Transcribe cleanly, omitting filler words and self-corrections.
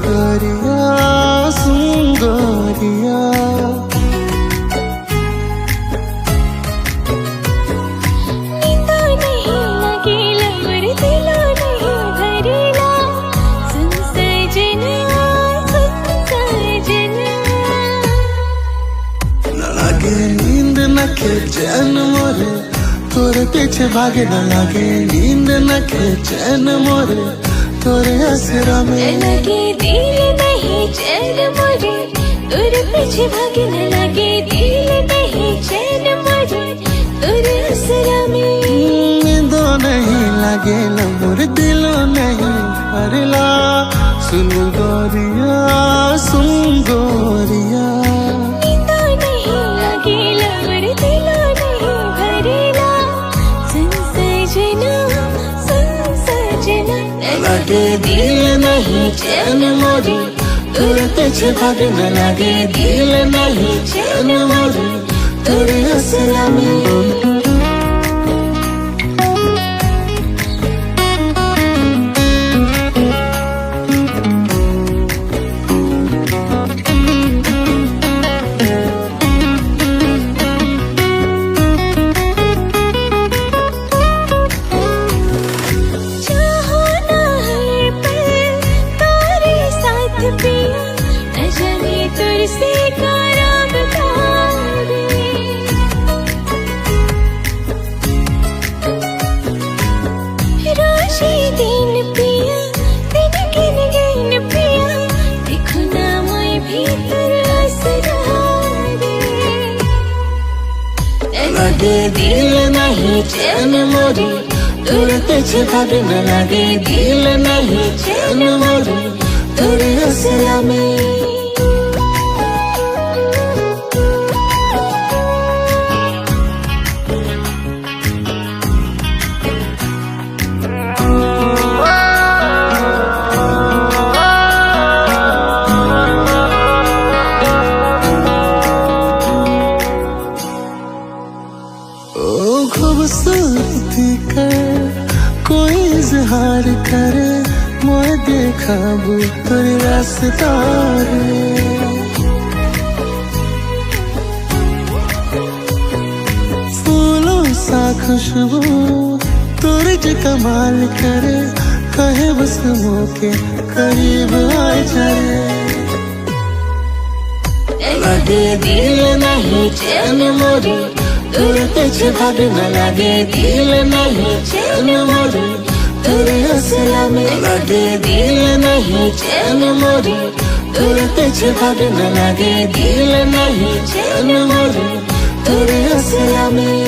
गोरिया सुन गोरिया। नींदो नहीं लगेला और दिलो नहीं भरेला, सुन सजना न लगे नींद न चैन मोरे, तोरे पीछे भागे न लगे नींद न चैन मोरे, तोरे असरा में लगे दिल नहीं चैन मोरे, तोरे पीछे भागे न लगे दिल नहीं चैन मोरे, तोरे असरा में नींदो नहीं लगे मोरे दिलो नहीं भरेला, सुन गोरिया सुन गोरिया। नींदो नहीं लगेला और दिलो नहीं भरेला, सुन सजना लगे दिल नहीं चैन मोरे, तोरे पीछे भागे न लगे दिल नहीं चैन मोरे, तोरे असरा में। तुरसे कराब रोशी दिन पिया दिन गिन गिन पिया, देखो ना मैं भीतर असरा लगे दिल नहीं चैन मोरे, तोरे पीछे भागे न लगे दिल नहीं चैन मोरे, तोरे असरा में। खूबसूरती कर कोई इजहार करे, मोए देखा तोरे रास्ता रे। फूलों सा खुशबू तोरे जो कमाल करे, कहे बस मौके करीब आ जाए। लगे दिल नहीं चैन मोरे, तोरे पीछे भागे न लगे दिल नहीं चैन मोरे, तोरे असरा में। लगे दिल नहीं चैन मोरे, तोरे पीछे भागे न लगे दिल नहीं चैन मोरे, तोरे असरा में।